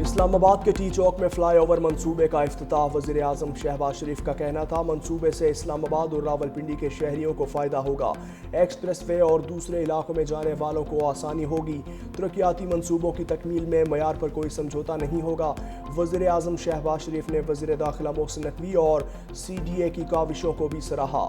इस्लामाबाद के टी चौक में फ्लाईओवर मंसूबे का इफ्तिताह। वज़ीर आज़म शहबाज शरीफ का कहना था, मंसूबे से इस्लामाबाद और रावलपिंडी के शहरियों को फ़ायदा होगा। एक्सप्रेस वे और दूसरे इलाकों में जाने वालों को आसानी होगी। तरक्याती मंसूबों की तकमील में मयार पर कोई समझौता नहीं होगा। वज़ीर आज़म शहबाज शरीफ ने वज़ीर दाखिला मोहसिन नकवी और CDA की काविशों को भी सराहा।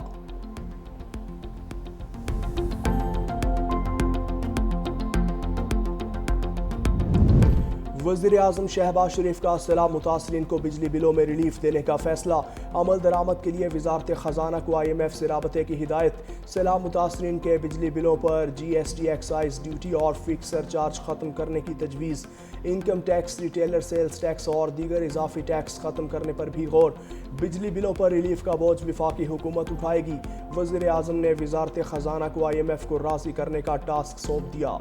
वज़ीर आज़म शहबाज शरीफ का सैलाब मुतासरीन को बिजली बिलों में रिलीफ देने का फैसला। अमल दरामद के लिए वजारत ख़जाना को IMF से राबते की हिदायत। सैलाब मुतासरीन के बिजली बिलों पर GST, एक्साइज ड्यूटी और फिक्स सरचार्ज ख़त्म करने की तजवीज़। Income tax, retailer sales tax और दीगर इजाफी टैक्स ख़त्म करने पर भी गौर। बिजली बिलों पर रिलीफ का बोझ वफाकी हुकूमत उठाएगी। वज़ीर आज़म ने वजारत ख़जाना को IMF को राज़ी करने का टास्क सौंप दिया।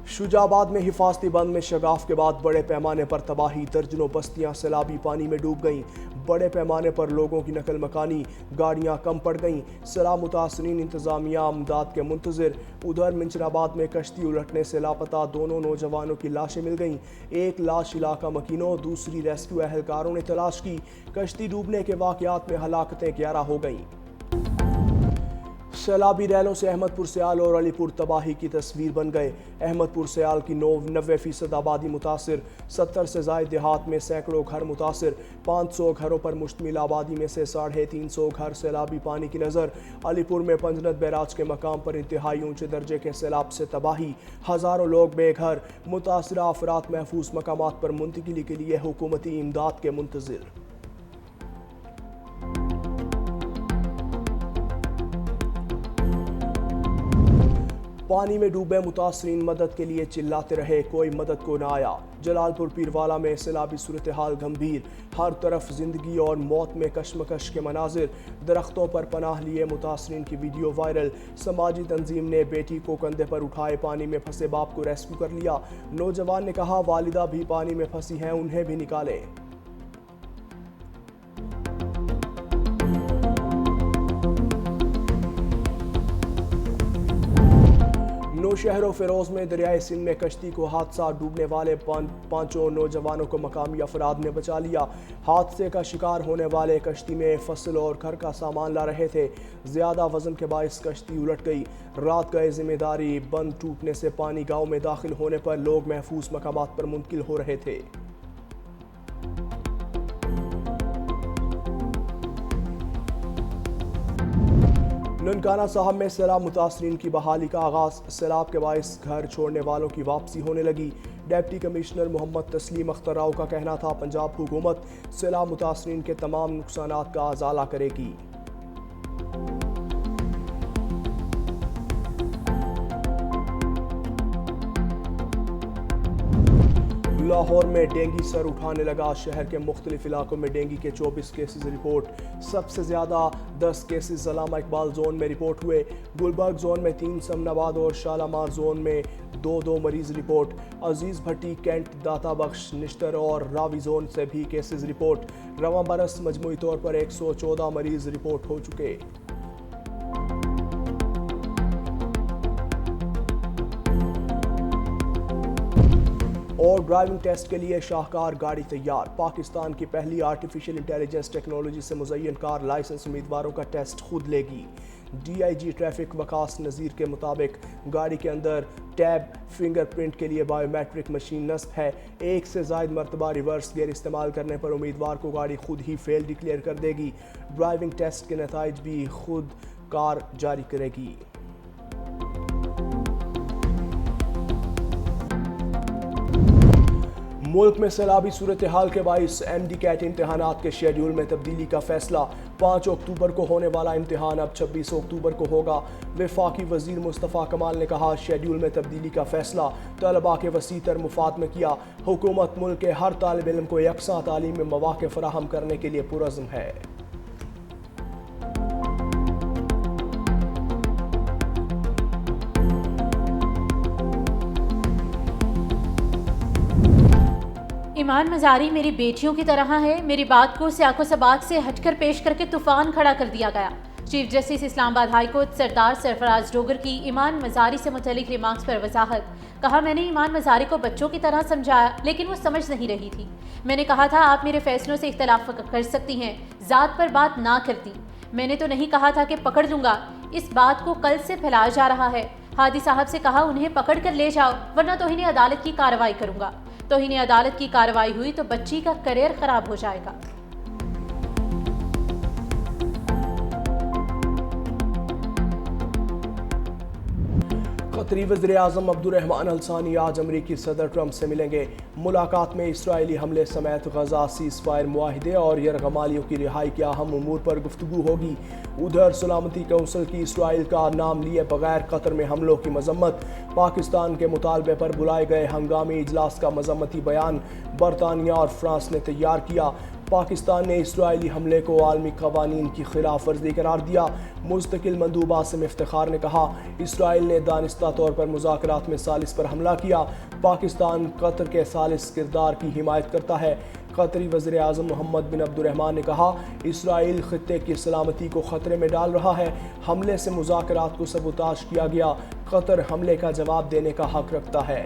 शुजाबाद में हिफाजती बंद में शगाफ के बाद बड़े पैमाने पर तबाही। दर्जनों बस्तियां सैलाबी पानी में डूब गईं। बड़े पैमाने पर लोगों की नकल मकानी, गाड़ियां कम पड़ गईं। सैलाब मुतासरीन इंतजामिया इमदाद के मुंतज़िर। उधर मिंचराबाद में कश्ती उलटने से लापता दोनों नौजवानों की लाशें मिल गईं। एक लाश इलाका मकीनों, दूसरी रेस्क्यू एहलकारों ने तलाश की। कश्ती डूबने के वाक़यात में हलाकतें 11 हो गईं। सैलाबी रैलों से अहमदपुर सयाल और अलीपुर तबाही की तस्वीर बन गए। अहमदपुर सयाल की 90% आबादी मुतासिर, 70 से ज़ायद देहात में सैकड़ों घर मुतासिर। 500 घरों पर मुश्तमिल आबादी में से 350 घर सैलाबी पानी की नज़र। अलीपुर में पंजनद बैराज के मकाम पर इंतहाई ऊंचे दर्जे के सैलाब से तबाही। हज़ारों लोग बेघर। मुतासिरा अफराद महफूज मकामात पर मुंतकिली के लिए हुकूमती इमदाद के मुंतज़िर। पानी में डूबे मुतासरीन मदद के लिए चिल्लाते रहे, कोई मदद को न आया। जलालपुर पीरवाला में सैलाबी सूरत हाल गंभीर। हर तरफ जिंदगी और मौत में कशमकश के मनाजिर। दरख्तों पर पनाह लिए मुतासरीन की वीडियो वायरल। समाजी तंजीम ने बेटी को कंधे पर उठाए पानी में फंसे बाप को रेस्क्यू कर लिया। नौजवान ने कहा, वालिदा भी पानी में फंसी हैं, उन्हें भी निकालें। नौशहर फिरोज में दरियाए सिंध में कश्ती को हादसा। डूबने वाले पांचों नौजवानों को मकामी अफराद ने बचा लिया। हादसे का शिकार होने वाले कश्ती में फसल और घर का सामान ला रहे थे। ज्यादा वजन के बायस कश्ती उलट गई। रात गए जिम्मेदारी। बंद टूटने से पानी गांव में दाखिल होने पर लोग महफूज मकामात पर मुंतकिल हो रहे थे। ननकाना साहब में सैलाब मुतासरीन की बहाली का आगाज। सैलाब के बायस घर छोड़ने वालों की वापसी होने लगी। डिप्टी कमिश्नर मोहम्मद तस्लीम अख्तर राव का कहना था, पंजाब हुकूमत सैलाब मुतासरीन के तमाम नुकसानात का अजाला करेगी। लाहौर में डेंगू सर उठाने लगा। शहर के मुख्तलिफ इलाकों में डेंगू के 24 केसेस रिपोर्ट। सबसे ज़्यादा 10 केसेस अल्लामा इकबाल जोन में रिपोर्ट हुए। गुलबर्ग जोन में 3, समनाबाद और शालामार जोन में 2 मरीज रिपोर्ट। अजीज़ भट्टी, कैंट, दाता बख्श, निश्तर और रावी जोन से भी केसेस रिपोर्ट। रवां बरस मजमूई तौर पर 114 मरीज रिपोर्ट हो चुके। और ड्राइविंग टेस्ट के लिए शाहकार गाड़ी तैयार। पाकिस्तान की पहली आर्टिफिशियल इंटेलिजेंस टेक्नोलॉजी से मुज़य्यन कार लाइसेंस उम्मीदवारों का टेस्ट खुद लेगी। DIG ट्रैफिक वकास नज़ीर के मुताबिक गाड़ी के अंदर टैब फिंगरप्रिंट के लिए बायोमेट्रिक मशीन नस्ब है। 1 से ज़ायद मरतबा रिवर्स गियर इस्तेमाल करने पर उम्मीदवार को गाड़ी खुद ही फेल डिक्लेयर कर देगी। ड्राइविंग टेस्ट के नताइज भी खुद कार जारी करेगी। मुल्क में सैलाबी सूरत हाल के बाइस MD कैट इम्तहानात के शेड्यूल में तब्दीली का फैसला। 5 अक्टूबर को होने वाला इम्तिहान अब 26 अक्टूबर को होगा। वफाकी वजीर मुस्तफ़ा कमाल ने कहा, शेड्यूल में तब्दीली का फैसला तलबा के वसीतर मुफाद में किया। हुकूमत मुल्क के हर तालिब इल्म को यकसा तालीम में मौक़े फराहम करने के लिए पुरज़्म है। ईमान मज़ारी मेरी बेटियों की तरह है। मेरी बात को सियाको सबाक से हटकर पेश करके तूफान खड़ा कर दिया गया। Chief justice Islamabad high court Sardar Sarfaraz Dogar की ईमान मजारी से मुतल्लिक रिमार्क्स पर वजाहत। कहा, मैंने ईमान मजारी को बच्चों की तरह समझाया लेकिन वो समझ नहीं रही थी। मैंने कहा था आप मेरे फैसलों से इख्तलाफ कर सकती हैं, जात पर बात ना करती। मैंने तो नहीं कहा था कि पकड़ लूंगा। इस बात को कल से फैलाया जा रहा है। हादी साहब से कहा उन्हें पकड़ कर ले जाओ वरना तौहीन अदालत की कार्रवाई करूंगा। तौहीन अदालत की कार्रवाई हुई तो बच्ची का करियर खराब हो जाएगा। कतरी वज़ीर-ए-आज़म अब्दुर्रहमान अल-सानी आज अमरीकी सदर ट्रंप से मिलेंगे। मुलाकात में इसराइली हमले समेत गजा सीज़फायर मुआहिदे और यरगमालियों की रिहाई के अहम उमूर पर गुफ्तगू होगी। उधर सलामती कौंसिल की इसराइल का नाम लिए बगैर कतर में हमलों की मजम्मत। पाकिस्तान के मुतालबे पर बुलाए गए हंगामी इजलास का मजम्मती बयान बरतानिया और फ्रांस ने तैयार किया। पाकिस्तान ने इसराइली हमले को आलमी कवानीन की खिलाफ वर्जी करार दिया। मुस्तकिल मंदूबा आसिम इफ्तिखार ने कहा, इसराइल ने दानिस्ता तौर पर मुज़ाकरात में सालिस पर हमला किया। पाकिस्तान कतर के सालिस किरदार की हिमायत करता है। कतरी वज़ीर-ए-आज़म मोहम्मद बिन अब्दुर्रहमान ने कहा, इसराइल खित्ते की सलामती को खतरे में डाल रहा है। हमले से मुज़ाकरात को सबूताज किया गया। कतर हमले का जवाब देने का हक रखता है।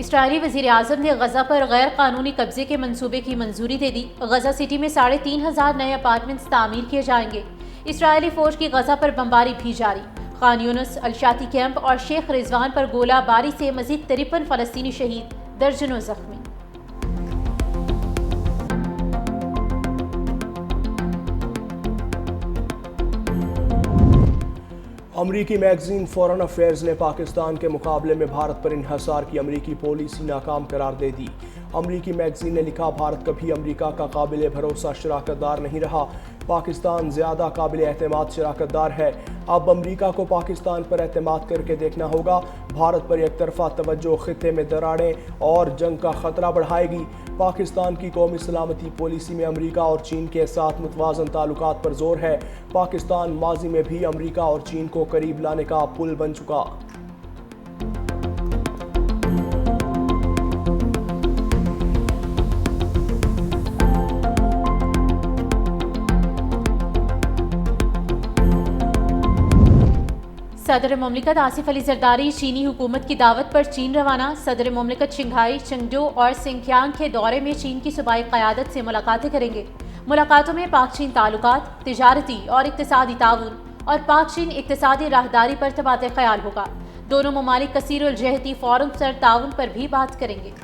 इसराइली वज़ीर-ए-आज़म ने गजा पर गैर कानूनी कब्जे के मंसूबे की मंजूरी दे दी। गजा सिटी में 3,500 नए अपार्टमेंट्स तामीर किए जाएंगे। इसराइली फौज की गजा पर बमबारी भी जारी। खान यूनुस, अलशाती कैंप और शेख रिजवान पर गोलाबारी से मजीद 53 फ़लस्तीनी शहीद, दर्जनों जख्मी। अमरीकी मैगजीन फॉरेन अफेयर्स ने पाकिस्तान के मुकाबले में भारत पर इन्हसार की अमरीकी पॉलिसी नाकाम करार दे दी। अमरीकी मैगजीन ने लिखा, भारत कभी अमरीका का काबिल भरोसा शराकतदार नहीं रहा। पाकिस्तान ज़्यादा काबिल एतमाद शराकतदार है। अब अमरीका को पाकिस्तान पर एतमाद करके देखना होगा। भारत पर एक तरफा तवज्जो खित्ते में दरारें और जंग का खतरा बढ़ाएगी। पाकिस्तान की कौमी सलामती पॉलिसी में अमरीका और चीन के साथ मुतवाज़न ताल्लुकात पर जोर है। पाकिस्तान माजी में भी अमरीका और चीन को करीब लाने का पुल बन चुका। सदर मुमलिकत आसिफ अली जरदारी चीनी हुकूमत की दावत पर चीन रवाना। सदर मुमलिकत शंघाई, चेंगडू और सिंकियांग के दौरे में चीन की सूबाई क़यादत से मुलाकातें करेंगे। मुलाकातों में पाक चीन ताल्लुकात, तिजारती और इक्तिसादी ताउन और पाक चीन इक्तिसादी राहदारी पर तबादला ख्याल होगा। दोनों ममालिक कसीर उल जहती फ़ौरन सर ताउन पर भी बात करेंगे।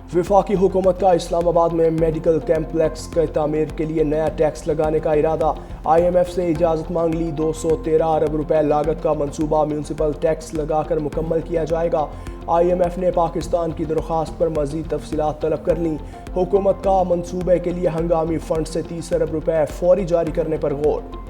वफाकी हुकूमत का इस्लामाबाद में मेडिकल कम्प्लेक्स के तामीर के लिए नया टैक्स लगाने का इरादा। IMF से इजाज़त मांग ली। 213 अरब रुपए लागत का मंसूबा म्यूनसिपल टैक्स लगाकर मुकम्मल किया जाएगा। IMF ने पाकिस्तान की दरख्वास्त पर मज़ीद तफसीलात तलब कर ली। हुकूमत का मंसूबे के लिए हंगामी फंड से 30 अरब रुपए फौरी जारी करने पर गौर।